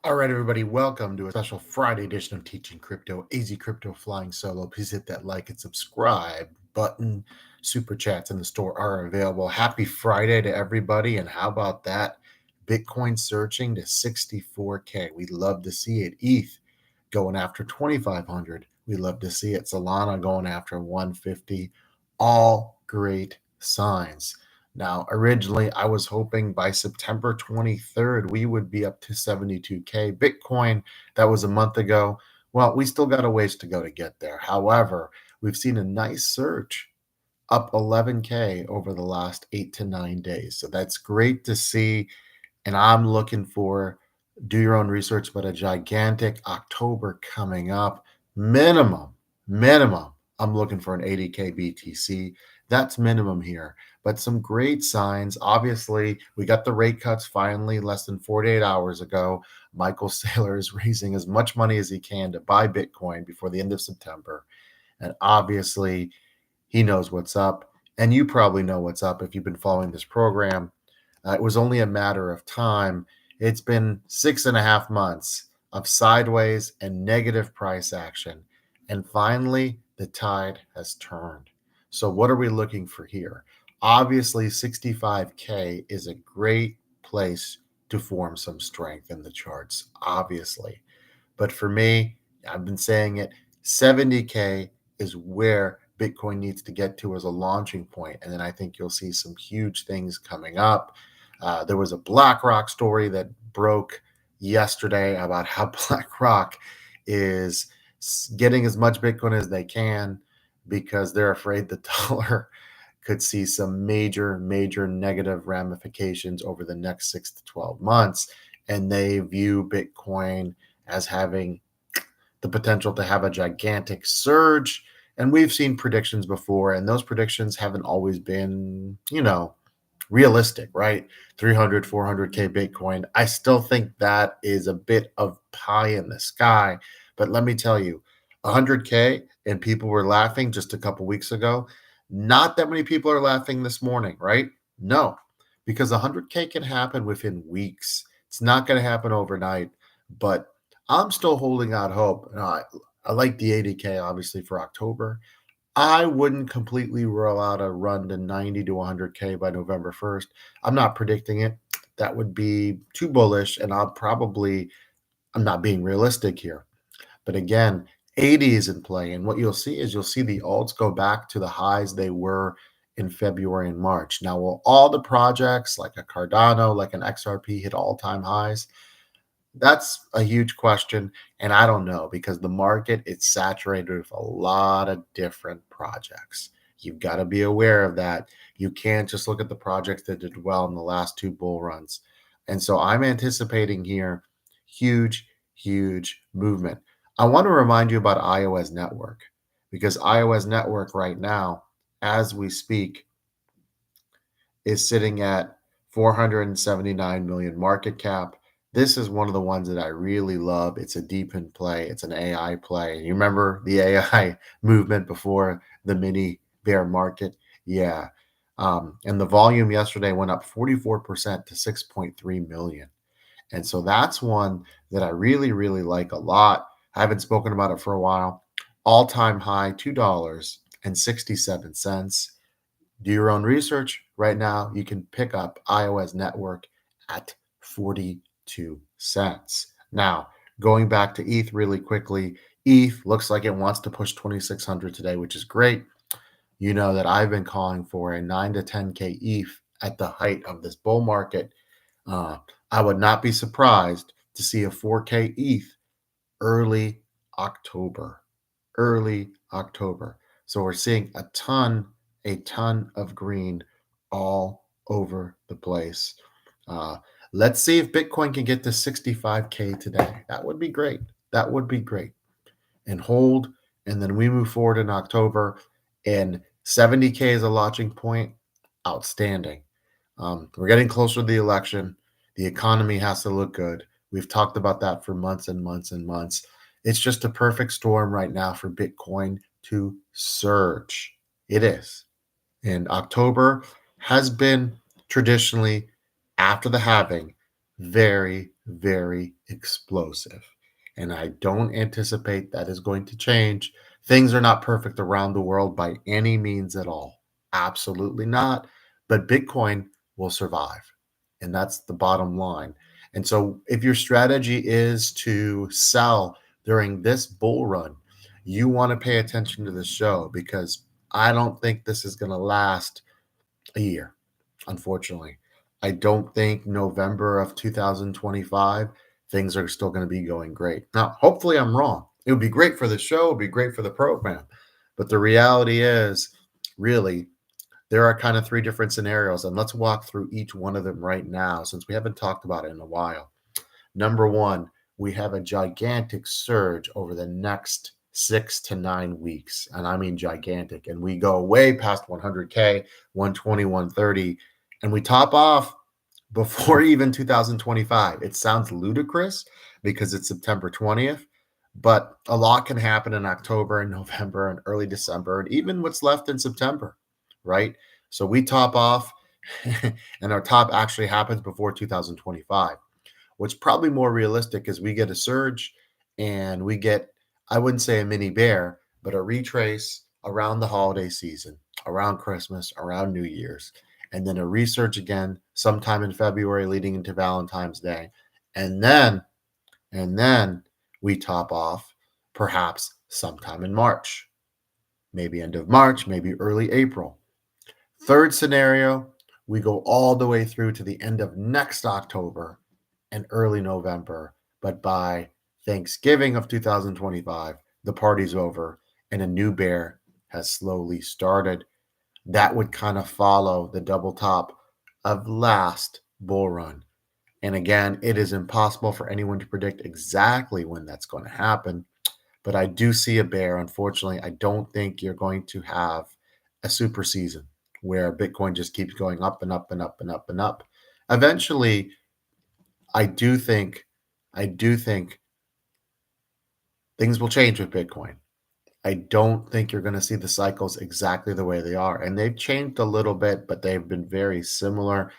All right, everybody, welcome to a special Friday edition of Teaching Crypto. AZ Crypto flying solo. Please hit that like and subscribe button. Super chats in the store are available. Happy Friday to everybody. And how about that? Bitcoin surging to 64K. We love to see it. ETH going after 2,500. We love to see it. Solana going after 150. All great signs. Now, originally, I was hoping by September 23rd, we would be up to 72K Bitcoin. That was a month ago. Well, we still got a ways to go to get there. However, we've seen a nice surge up 11K over the last 8 to 9 days. So that's great to see. And I'm looking for, do your own research, but a gigantic October coming up. Minimum. I'm looking for an 80K BTC. That's minimum here. But some great signs. Obviously, we got the rate cuts finally less than 48 hours ago. Michael Saylor is raising as much money as he can to buy Bitcoin before the end of September. And obviously, he knows what's up. And you probably know what's up if you've been following this program. It was only a matter of time. It's been 6.5 months of sideways and negative price action. And finally, the tide has turned. So, what are we looking for here? Obviously, 65K is a great place to form some strength in the charts, obviously. But for me, I've been saying it, 70K is where Bitcoin needs to get to as a launching point. And then I think you'll see some huge things coming up. There was a BlackRock story that broke yesterday about how BlackRock is getting as much Bitcoin as they can because they're afraid the dollar could see some major negative ramifications over the next 6 to 12 months. And they view Bitcoin as having the potential to have a gigantic surge. And we've seen predictions before, and those predictions haven't always been, realistic, right? 300, 400K Bitcoin. I still think that is a bit of pie in the sky. But let me tell you, 100K and people were laughing just a couple weeks ago. Not that many people are laughing this morning, right? No, because 100K can happen within weeks. It's not going to happen overnight, but I'm still holding out hope. I like the 80K, obviously, for October. I wouldn't completely roll out a run to 90 to 100K by November 1st. I'm not predicting it. That would be too bullish, and I'm not being realistic here. But again, 80 is in play, and what you'll see is you'll see the alts go back to the highs they were in February and March. Now, will all the projects like a Cardano, like an XRP hit all-time highs? That's a huge question, and I don't know because the market is saturated with a lot of different projects. You've got to be aware of that. You can't just look at the projects that did well in the last two bull runs. And so I'm anticipating here huge movement. I want to remind you about iOS Network because iOS Network right now, as we speak, is sitting at 479 million market cap. This is one of the ones that I really love. It's a deep in play. It's an AI play. You remember the AI movement before the mini bear market? Yeah. And the volume yesterday went up 44% to 6.3 million. And so that's one that I really like a lot. I haven't spoken about it for a while. All-time high, $2.67. Do your own research. Right now, you can pick up iOS Network at 42 cents. Now, going back to ETH really quickly, ETH looks like it wants to push 2,600 today, which is great. You know that I've been calling for a 9 to 10K ETH at the height of this bull market. I would not be surprised to see a 4K ETH early October. Early October. So we're seeing a ton of green all over the place. Let's see if Bitcoin can get to 65K today. That would be great. That would be great. And hold. And then we move forward in October. And 70K is a launching point. Outstanding. We're getting closer to the election. The economy has to look good. We've talked about that for months and months and months. It's just a perfect storm right now for Bitcoin to surge. It is. And October has been traditionally, after the halving, very, very explosive. And I don't anticipate that is going to change. Things are not perfect around the world by any means at all. Absolutely not. But Bitcoin will survive. And that's the bottom line. And so if your strategy is to sell during this bull run, you want to pay attention to the show because I don't think this is going to last a year, unfortunately. I don't think November of 2025 things are still going to be going great. Now, hopefully I'm wrong. It would be great for the show, it would be great for the program. But the reality is, really, there are kind of three different scenarios, and let's walk through each one of them right now since we haven't talked about it in a while. Number one, we have a gigantic surge over the next 6 to 9 weeks. And I mean gigantic. And we go way past 100K, 120, 130, and we top off before even 2025. It sounds ludicrous because it's September 20th, but a lot can happen in October and November and early December, and even what's left in September, right? So we top off, and our top actually happens before 2025. What's probably more realistic is we get a surge and we get, I wouldn't say a mini bear, but a retrace around the holiday season, around Christmas, around New Year's, and then a resurge again sometime in February leading into Valentine's Day. And then, and then we top off perhaps sometime in March, maybe end of March, maybe early April. Third scenario, we go all the way through to the end of next October and early November. But by Thanksgiving of 2025, the party's over and a new bear has slowly started. That would kind of follow the double top of last bull run. And again, it is impossible for anyone to predict exactly when that's going to happen. But I do see a bear. Unfortunately, I don't think you're going to have a super season where Bitcoin just keeps going up and up and up and up and up. Eventually, I do think things will change with Bitcoin. I don't think you're going to see the cycles exactly the way they are. And they've changed a little bit, but they've been very similar.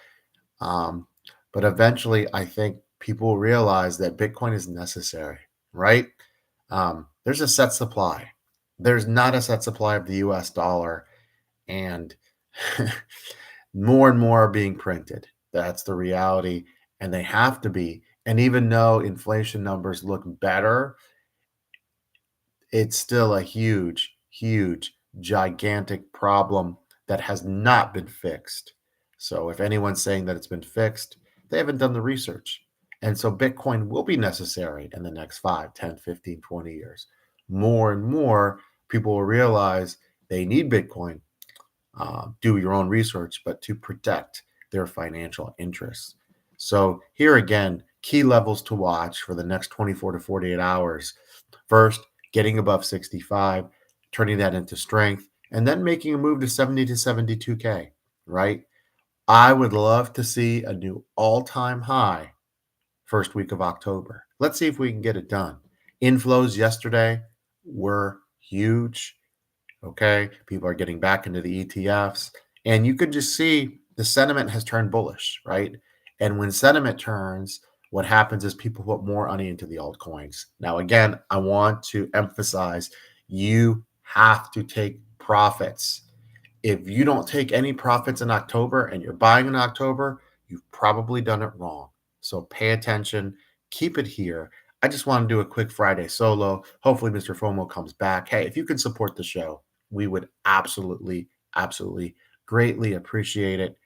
Um, but eventually, I think people will realize that Bitcoin is necessary, right? There's a set supply. There's not a set supply of the US dollar. And more and more are being printed. That's the reality. And they have to be. And even though inflation numbers look better, it's still a huge, huge, gigantic problem that has not been fixed. So if anyone's saying that it's been fixed, they haven't done the research. And so Bitcoin will be necessary in the next 5, 10, 15, 20 years. More and more people will realize they need Bitcoin. Do your own research, but to protect their financial interests. So here again, key levels to watch for the next 24 to 48 hours. First, getting above 65, turning that into strength, and then making a move to 70 to 72K, right? I would love to see a new all-time high first week of October. Let's see if we can get it done. Inflows yesterday were huge. Okay. People are getting back into the ETFs. And you could just see the sentiment has turned bullish, right? And when sentiment turns, what happens is people put more money into the altcoins. Now, again, I want to emphasize you have to take profits. If you don't take any profits in October and you're buying in October, you've probably done it wrong. So pay attention, keep it here. I just want to do a quick Friday solo. Hopefully, Mr. FOMO comes back. Hey, if you could support the show, we would absolutely, absolutely greatly appreciate it.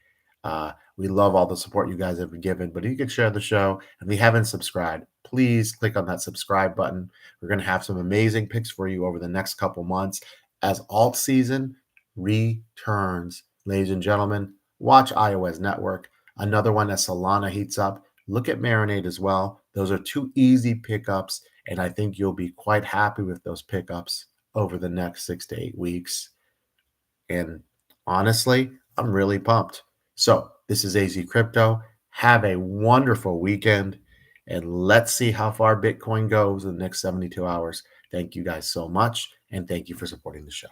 We love all the support you guys have been given, but if you could share the show and we haven't subscribed, please click on that subscribe button. We're going to have some amazing picks for you over the next couple months as alt season returns. Ladies and gentlemen, watch iOS Network. Another one as Solana heats up. Look at Marinade as well. Those are two easy pickups, and I think you'll be quite happy with those pickups over the next 6 to 8 weeks. And honestly, I'm really pumped. So this is AZ Crypto. Have a wonderful weekend, and let's see how far Bitcoin goes in the next 72 hours. Thank you guys so much, and thank you for supporting the show.